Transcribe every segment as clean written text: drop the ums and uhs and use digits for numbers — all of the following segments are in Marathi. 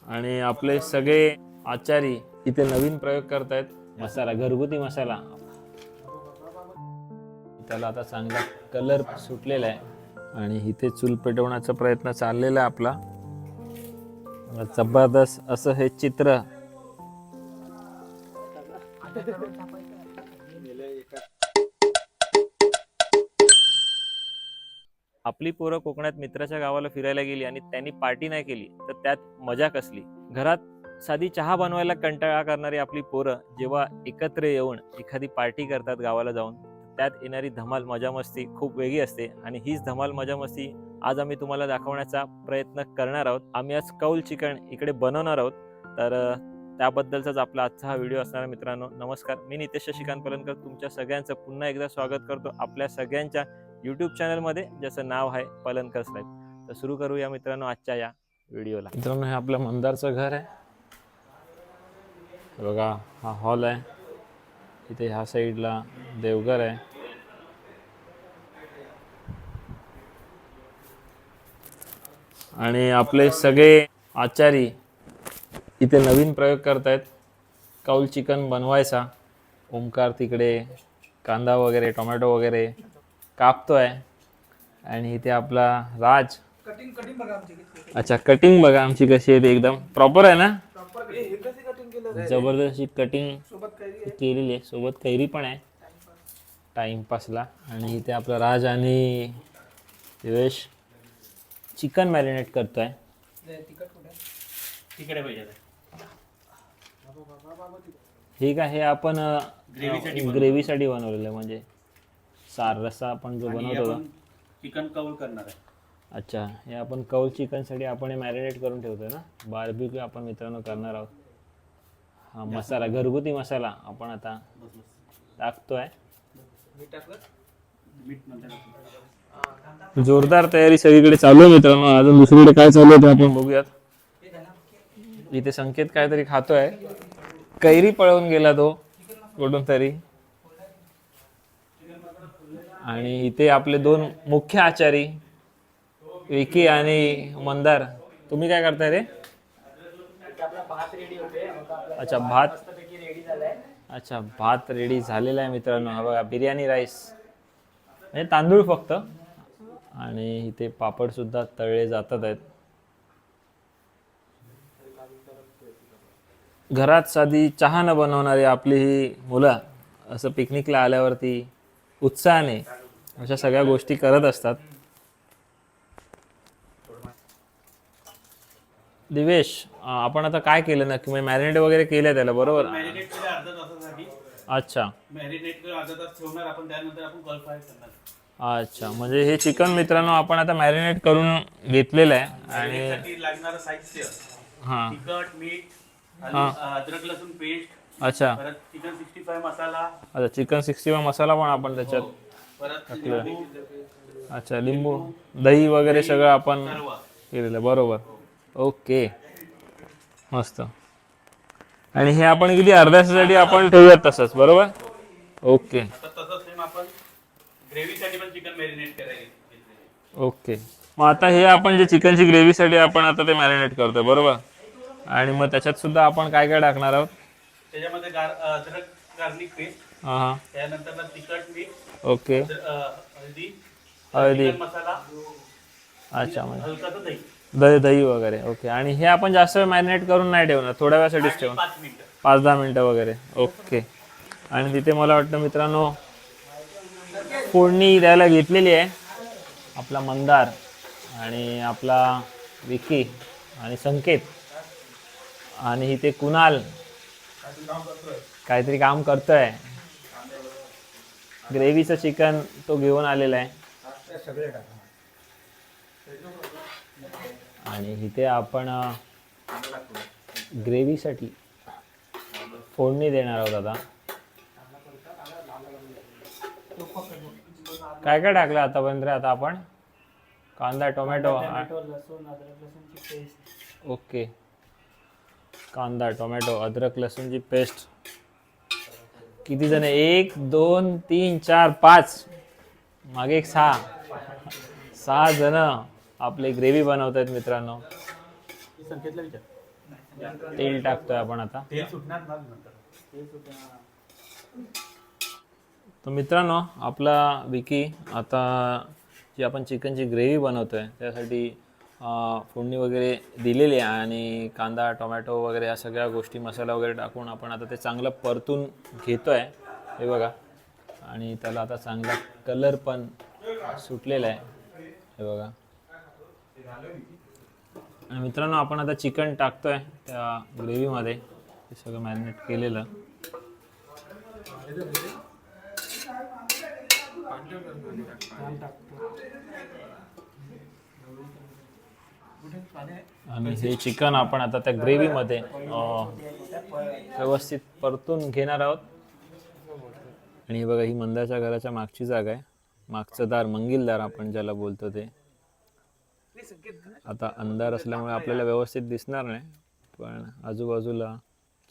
आणि आपले सगळे आचारी इथे नवीन प्रयोग करतायत. मसाला, घरगुती मसाला. त्याला आता चांगला कलर सुटलेला आहे आणि इथे चूल पेटवण्याचा प्रयत्न चाललेला आहे आपला. जबरदस्त असं हे चित्र. आपली पोरं कोकणात मित्राच्या गावाला फिरायला गेली आणि त्यांनी पार्टी नाही केली तर त्यात मजा कसली. घरात साधी चहा बनवायला कंटाळा करणारी आपली पोरं जेव्हा एकत्र येऊन एखादी पार्टी करतात गावाला जाऊन, त्यात येणारी धमाल मजा मस्ती खूप वेगळी असते. आणि हीच धमाल मजा मस्ती आज आम्ही तुम्हाला दाखवण्याचा प्रयत्न करणार आहोत. आम्ही आज कौल चिकन इकडे बनवणार आहोत, तर त्याबद्दलचाच आपला आजचा हा व्हिडिओ असणार. मित्रांनो नमस्कार, मी नितेश शशिकांत पलनकर तुमच्या सगळ्यांचं पुन्हा एकदा स्वागत करतो आपल्या सगळ्यांच्या यूट्यूब चॅनलमध्ये, ज्याचं नाव आहे पलनकर्स लाईफ. तर सुरू करूया मित्रांनो आजच्या या व्हिडिओला. मित्रांनो हे आपलं मंदारचं घर आहे बघा. हा हॉल आहे. इथे ह्या साईडला देवघर आहे. आणि आपले सगळे आचारी इथे नवीन प्रयोग करतायत कौल चिकन बनवायचा. ओमकार तिकडे कांदा वगैरे टोमॅटो वगैरे कापतोय आणि इथे आपला राज. कटिंग बघा आमची. अच्छा, कटिंग बघा आमची कशी आहे. एकदम प्रॉपर आहे ना. जबरदस्त कटिंग केलेली आहे. सोबत कैरी पण आहे टाइमपासला. आणि इथे आपला राज आणि दिवेश चिकन मॅरिनेट करतोय. ठीक आहे. हे आपण ग्रेव्हीसाठी बनवलेलं आहे, म्हणजे सार रस्सा आपण जो बनवतो चिकन कौल करणार आहे. अच्छा, हे आपण कौल चिकनसाठी आपण हे मॅरिनेट करून ठेवतोय ना. बार्बिक्यू आपण मित्रांनो करणार आहोत. हा मसाला, घरगुती मसाला आपण आता टाकतोय. जोरदार तयारी सगळीकडे चालू आहे मित्रांनो. अजून दुसरीकडे काय चालू आहे ते आपण बघूयात. इथे संकेत काहीतरी खातोय. कैरी पळवून गेला तो कुठून तरी. आणि इथे आपले दोन मुख्य आचारी विकी आणि मंदार. तुम्ही काय करताय रे? अच्छा, भात. अच्छा, भात रेडी झालेला आहे मित्रांनो. हा बघा, बिर्याणी राईस म्हणजे तांदूळ फक्त. आणि इथे पापड सुद्धा तळले जातात आहेत. घरात साधी चहा न बनवणारी आपली ही मुलं असं पिकनिकला आल्यावरती उत्साहाने अशा सगळ्या गोष्टी करत असतात. दिवेश, आपण आता काय केलं ना, की मॅरिनेट वगैरे केलं त्याला, बरोबर? मॅरिनेट केलं अर्धा तासासाठी. अच्छा, मॅरिनेट अर्धा तास ठेवणार आपण, त्यानंतर आपण कौल फ्राय करणार. अच्छा, म्हणजे हे चिकन मित्रांनो आपण आता मॅरिनेट करून घेतलेलं आहे. आणि लागणारं साहित्य: हां, तिखट, मीठ, अद्रक लसूण पेस्ट. अच्छा, परत चिकन 65 मसाला. अच्छा, चिकन 65 मसाला पण आपण त्याच्यात परत टाकलं. लिंबू, अच्छा, लिंबू, दही वगैरे सगळं आपण सर्व. केलेलं, बरोबर. ओके, मस्त. आणि हे आपण किती अर्ध्या तासासाठी आपण ठेवूयात तसंच, बरोबर? ओके. आता तसंच सेम आपण ग्रेव्हीसाठी पण चिकन मॅरिनेट करायचं. ओके, मग आता हे आपण जे चिकनची ग्रेव्हीसाठी आपण आता ते मॅरिनेट करतोय, बरोबर? आणि मग त्याच्यात सुद्धा आपण काय काय टाकणार आहोत? त्याच्यामध्ये अद्रक गार्लिक पेस्ट, हां हां, त्यानंतर तिखट, मीठ, ओके, हळदी, हळदी, चिकन मसाला. अच्छा, म्हणजे हलकाचं दही. दही दही वगैरे. ओके. आणि हे आपण जास्त वेळ मॅरिनेट करून नाही ठेवणार, थोड्या वेळासाठीच ठेवू, 5 मिनिटं, 5-10 मिनटं वगैरे. ओके. आणि तिथे मला वाटतं मित्रांनो फोडणी द्यायला घेतलेली आहे आपला मंदार आणि आपला विकी आणि संकेत. आणि इथे कुणाल काहीतरी काम करतोय. ग्रेव्हीचं चिकन तो घेऊन आलेला आहे. आणि इथे आपण ग्रेव्हीसाठी फोडणी देणार आहोत. आता काय काय टाकलं आतापर्यंत? आता आपण कांदा, टोमॅटो, लसूण, अद्रक लसूणची पेस्ट. ओके, कांदा, टोमॅटो, अद्रक लसूणची पेस्ट. किती जण? 1 2 3 4 5, मागे एक 6 जण आपले ग्रेव्ही बनवत आहेत मित्रांनो. संकेतला विचार. तेल टाकतोय आपण आता. तेल सुटणार ना नंतर. ते सुद्धा हा. तर मित्रांनो, आपला विकी आता जी आपण चिकनची ग्रेव्ही बनवतोय त्यासाठी फोडणी वगैरे दिलेली आहे आणि कांदा टोमॅटो वगैरे या सगळ्या गोष्टी मसाला वगैरे टाकून आपण आता ते चांगलं परतून घेतोय. हे बघा, आणि त्याला आता चांगला कलर पण सुटलेला आहे. हे बघा. आणि मित्रांनो, आपण आता चिकन टाकतोय त्या ग्रेव्हीमध्ये, हे सगळं मॅरिनेट केलेलं. छान टाकतो. आणि हे चिकन आपण आता त्या ग्रेव्हीमध्ये व्यवस्थित परतून घेणार आहोत. आणि हे बघा, ही मंदाच्या घराच्या मागची जागा आहे. मागचं दार, मंगीलदार आपण ज्याला बोलतो ते. आता अंधार असल्यामुळे आपल्याला व्यवस्थित दिसणार नाही, पण आजूबाजूला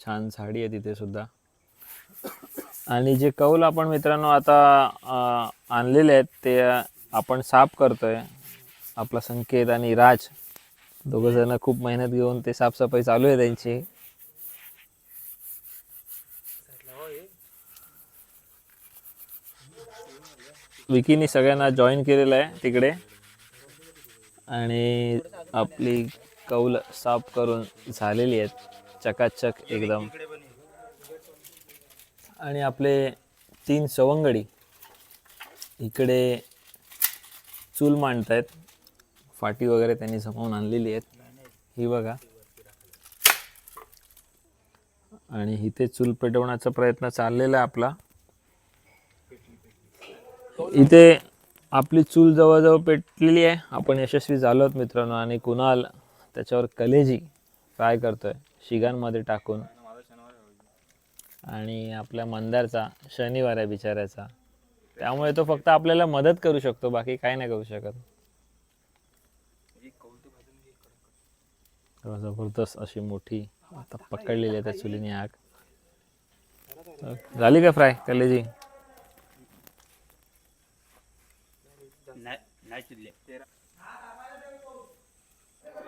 छान झाडी आहे तिथे सुद्धा. आणि जे कौल आपण मित्रांनो आता आणलेले आहेत ते आपण साफ करतोय. आपला संकेत आणि राज दोघं जण खूप मेहनत घेऊन ते साफसफाई चालू आहे त्यांची. विकीनी सगळ्यांना जॉईन केलेलं आहे तिकडे. आणि आपली कौल साफ करून झालेली आहेत चकाचक एकदम. आणि आपले 3 सवंगडी इकडे चूल मांडतायत. फाटी वगैरे त्यांनी जमवून आणलेली आहेत, ही बघा. आणि इथे चूल पेटवण्याचा प्रयत्न चाललेला आहे आपला. इथे आपली चूल जवळजवळ पेटलेली आहे. आपण यशस्वी झालो आहोत मित्रांनो. आणि कुणाल त्याच्यावर कलेजी फ्राय करतोय शिगांमध्ये टाकून. आणि आपल्या मंदारचा शनिवार आहे बिचाऱ्याचा, त्यामुळे तो फक्त आपल्याला मदत करू शकतो, बाकी काय नाही करू शकत. जबरदस्त अशी मोठी आता पकडलेली आहे त्या चुलीने आग. झाली का फ्राय कलेजी?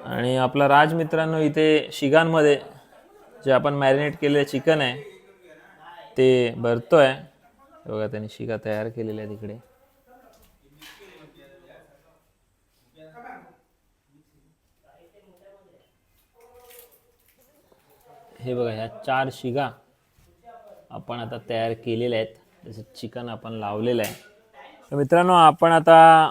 आणि आपला राज मित्रांनो इथे शिगांमध्ये जे आपण मॅरिनेट केलेलं चिकन आहे ते भरतोय. बघा, त्यांनी शिगा तयार केलेल्या आहे तिकडे. हे बघा, ह्या 4 शिगा आपण आता तयार केलेल्या आहेत. जसं चिकन आपण लावलेलं आहे. तर मित्रांनो, आपण आता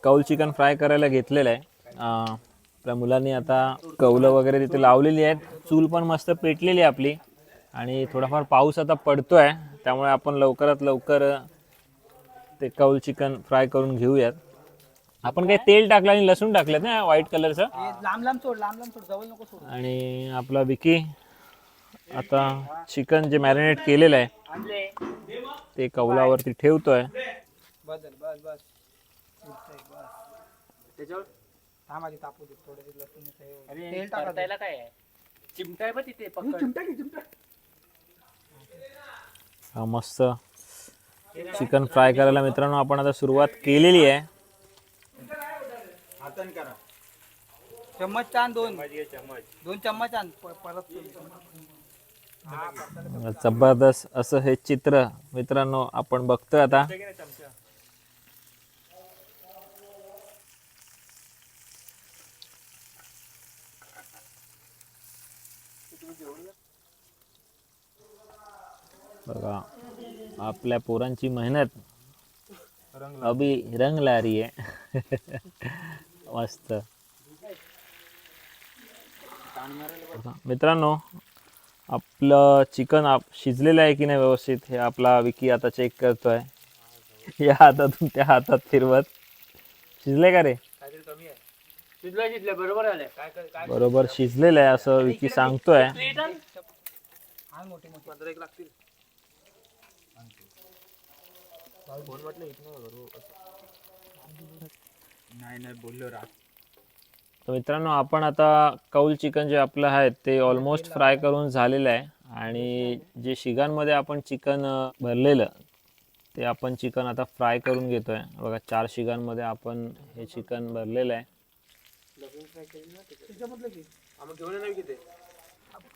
कौल चिकन फ्राय करायला घेतलेलं आहे. आपल्या मुलांनी आता कौलं वगैरे तिथे लावलेली आहेत. चूल पण मस्त पेटलेली आहे आपली. आणि थोडाफार पाऊस आता पडतोय, त्यामुळे आपण लवकरात लवकर ते कौल चिकन फ्राय करून घेऊयात. आपण काही तेल टाकलं आणि लसूण टाकलेत ना व्हाईट कलरचं. लांब लांब सोड, लांब लांब सोड, जवळ नको सोड. आणि आपला विकी आता चिकन जे मॅरिनेट केलेलं आहे ते कौलावरती ठेवतोय. बस बस बस. त्याच्यावर हा माझी तापू दे थोडे लसूण. तेल टाकायला काय आहे? चिमटा आहे बघ तिथे, पकड. चिमटा की चिमटा. हा मस्त चिकन फ्राय करायला मित्रांनो आपण आता सुरुवात केलेली आहे. हातान करा. चम्मच आण, 2 चम्मच आण परत. जबरदस्त असं हे चित्र मित्रांनो आपण बघतोय आता. बघा, आपल्या पोरांची मेहनत अभी रंग ला रही है. मस्त मित्रांनो, आपलं चिकन शिजलेलं आहे की नाही व्यवस्थित हे आपला विकी आता चेक करतोय. या हातातून त्या हातात फिरवत. शिजले का रे? शिजलं बरोबर आलं. काय बरोबर शिजलेलं आहे असं विकी सांगतोय. हा मोठी मोठी 15 लागतील. फोन म्हटलं नाही बोललो रात. तर मित्रांनो, आपण आता कौल चिकन जे आपलं आहे ते ऑलमोस्ट फ्राय करून झालेलं आहे. आणि जे शिगांमध्ये आपण चिकन भरलेलं ते आपण चिकन आता फ्राय करून घेतोय. बघा, 4 शिगांमध्ये आपण हे चिकन भरलेलं आहे. त्याच्यामधलं की आम्ही घेऊन नाही किती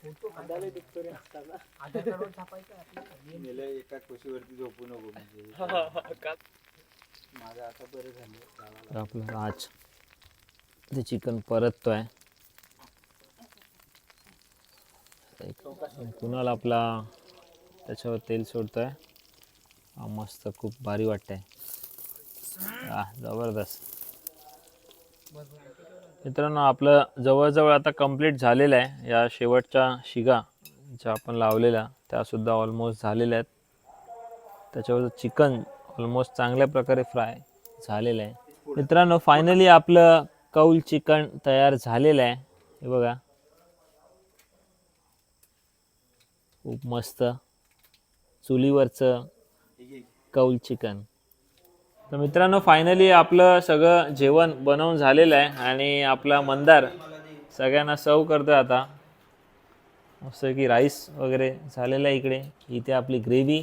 आधार कार्ड छापायचं आपलं. गेल्या एका कोशीवरती झोपू नको म्हणजे माझं आता बरं झालं गावाला. तर आपलं राज ते चिकन परततोय. कुणाल आपला त्याच्यावर तेल सोडतोय. हा मस्त खूप भारी वाटतंय. जबरदस्त. मित्रांनो आपलं जवळजवळ आता कंप्लीट झालेलं आहे. या शेवटच्या शिगा ज्या आपण लावलेल्या त्यासुद्धा ऑलमोस्ट झालेल्या आहेत. त्याच्यावर चिकन ऑलमोस्ट चांगल्या प्रकारे फ्राय झालेलं आहे. मित्रांनो फायनली आपलं कौल चिकन तयार झालेलं आहे. हे बघा खूप मस्त चुलीवरचं कौल चिकन. तर मित्रांनो फायनली आपलं सगळं जेवण बनवून झालेलं आहे आणि आपला मंदार सगळ्यांना सर्व करतोय आता. मस्त की राईस वगैरे झालेलं आहे इकडे. इथे आपली ग्रेव्ही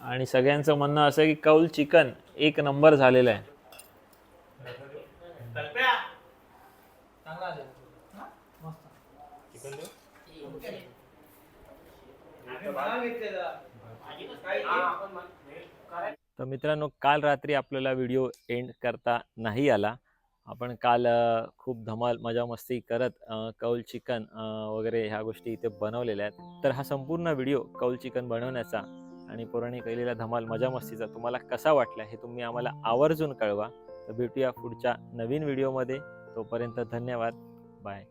आणि सगळ्यांचं म्हणणं असं की कौल चिकन एक नंबर झालेलं आहे. तर मित्रांनो काल रात्री आपल्याला व्हिडिओ एंड करता नाही आला. आपण काल खूप धमाल मजा मस्ती करत कौल चिकन वगैरे ह्या गोष्टी इथे बनवलेल्या आहेत. तर हा संपूर्ण व्हिडिओ कौल चिकन बनवण्याचा आणि पोरांनी केलेला धमाल मजा मस्तीचा तुम्हाला कसा वाटला हे तुम्ही आम्हाला आवर्जून कळवा. तर भेटूया पुढच्या नवीन व्हिडिओमध्ये. तोपर्यंत धन्यवाद. बाय.